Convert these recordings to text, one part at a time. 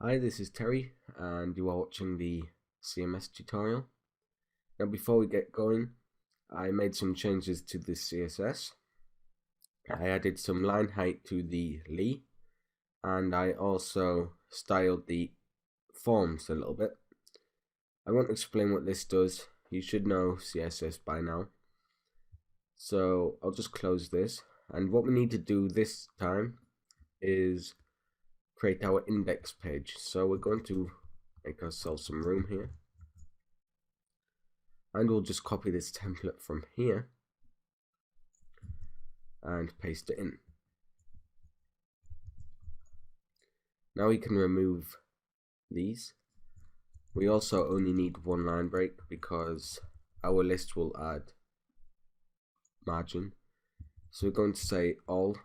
Hi, this is Terry and you are watching the CMS tutorial. Now before we get going, I made some changes to the CSS. I added some line height to the Lee and I also styled the forms a little bit. I won't explain what this does. You should know CSS by now. So I'll just close this, and what we need to do this time is create our index page. So we're going to make ourselves some room here, and we'll just copy this template from here and paste it in. Now we can remove these. We also only need one line break because our list will add margin. So we're going to say all,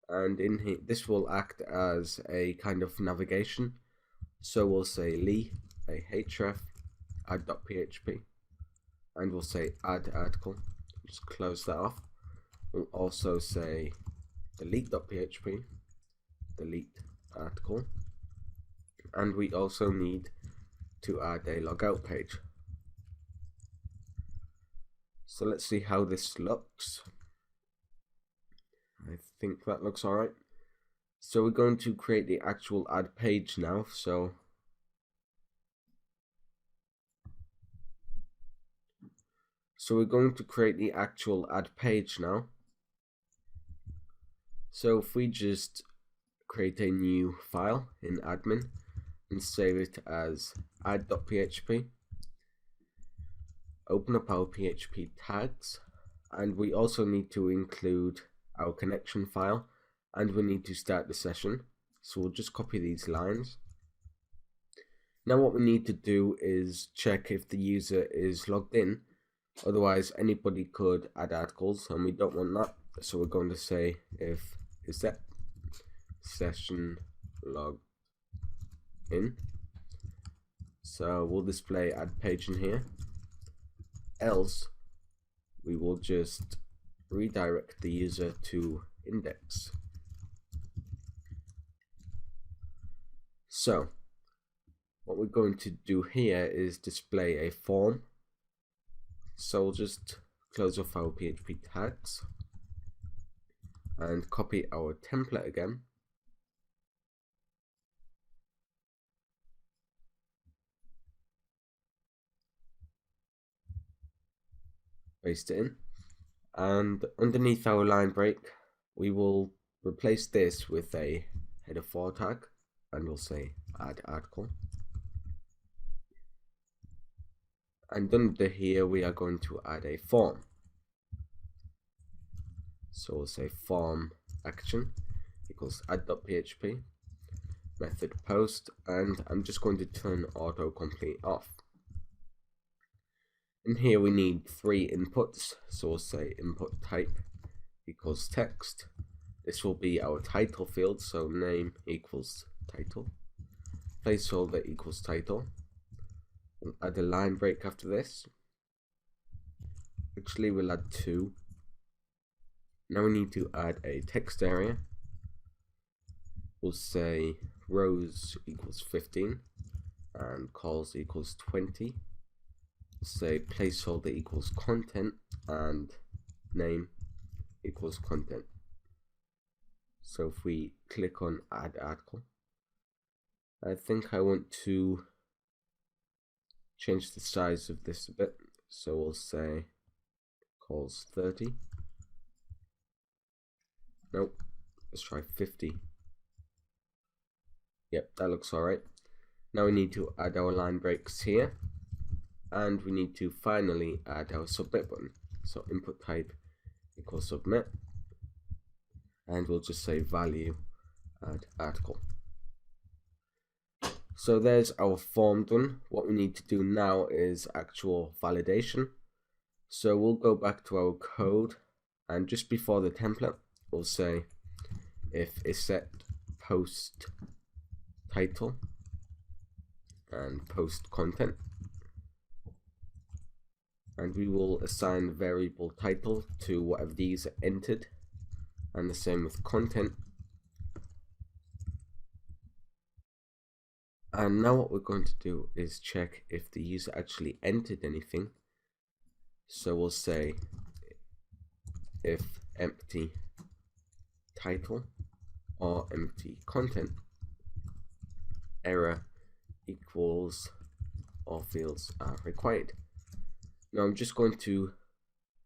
and in here this will act as a kind of navigation. So we'll say Lee href add.php, and we'll say add article. Just close that off. We'll also say delete.php, delete article, and we also need to add a logout page. So let's see how this looks. I think that looks alright. So we're going to create the actual add page now. So we're going to create the actual add page now. So if we just create a new file in admin and save it as add.php, open up our PHP tags, and we also need to include our connection file, and we need to start the session. So we'll just copy these lines. Now what we need to do is check if the user is logged in. Otherwise anybody could add articles and we don't want that. So we're going to say if is that session logged in. So we'll display add page in here. Else we will just redirect the user to index. So what we're going to do here is display a form. So we'll just close off our PHP tags and copy our template again. Paste it in, and underneath our line break we will replace this with a header 4 tag, and we'll say add article. And under here we are going to add a form. So we'll say form action equals add.php method post, and I'm just going to turn autocomplete off. In here we need 3 inputs, so we'll say input type equals text. This will be our title field, so name equals title, placeholder equals title. We'll add a line break after this. Actually we'll add 2. Now we need to add a text area. We'll say rows equals 15 and calls equals 20. Say placeholder equals content and name equals content. So if we click on add article, I think I want to change the size of this a bit, so we'll say calls 30. Nope, let's try 50. Yep, that looks alright. Now we need to add our line breaks here, and we need to finally add our submit button. So input type equals submit, and we'll just say value add article. So there's our form done. What we need to do now is actual validation. So we'll go back to our code, and just before the template we'll say if is set post title and post content, and we will assign variable title to whatever these are entered, and the same with content. And now what we're going to do is check if the user actually entered anything. So we'll say if empty title or empty content error equals all fields are required. Now I'm just going to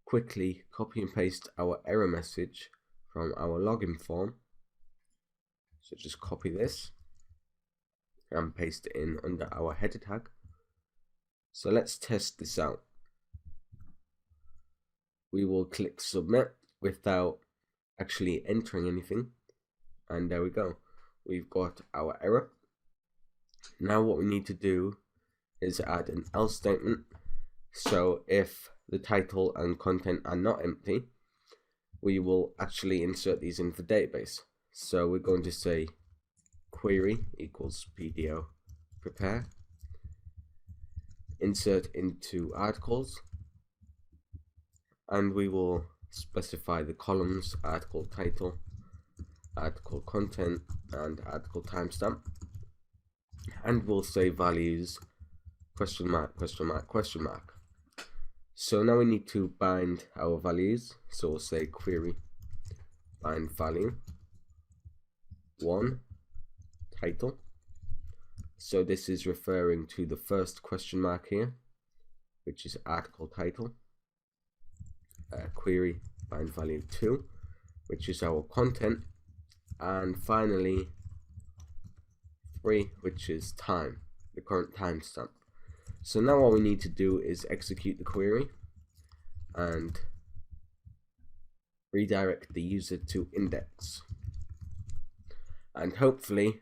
quickly copy and paste our error message from our login form. So just copy this and paste it in under our header tag. So let's test this out. We will click submit without actually entering anything, and there we go, we've got our error. Now what we need to do is add an else statement. So if the title and content are not empty, we will actually insert these into the database. So we're going to say query equals PDO prepare, insert into articles, and we will specify the columns article title, article content, and article timestamp, and we'll say values question mark question mark question mark. So now we need to bind our values, so we'll say query bind value 1 title. So this is referring to the first question mark here, which is article title. Query bind value 2, which is our content, and finally 3, which is time, the current timestamp. So now what we need to do is execute the query and redirect the user to index, and hopefully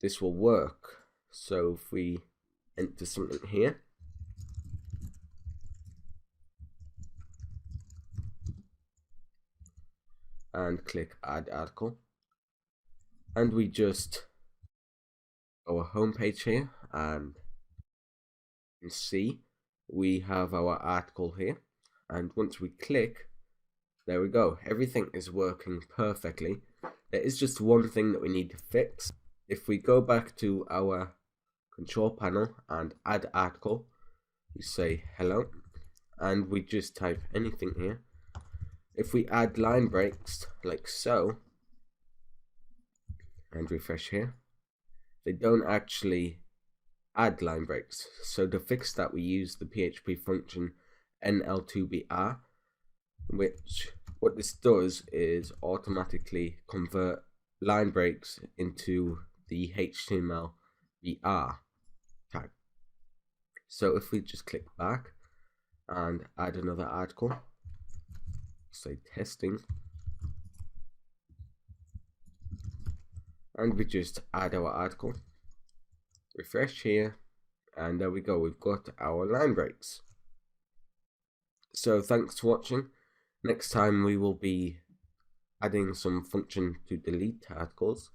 this will work. So if we enter something here, and click add article, and we just our home page here, and you can see we have our article here, and once we click, there we go, everything is working perfectly. There is just one thing that we need to fix. If we go back to our control panel and add article, we say hello, and we just type anything here. If we add line breaks like so and refresh here, they don't actually add line breaks. So to fix that, we use the PHP function nl2br, which what this does is automatically convert line breaks into the HTML br tag. So if we just click back and add another article, say testing, and we just add our article, refresh here, and there we go, we've got our line breaks. So thanks for watching. Next time we will be adding some function to delete articles,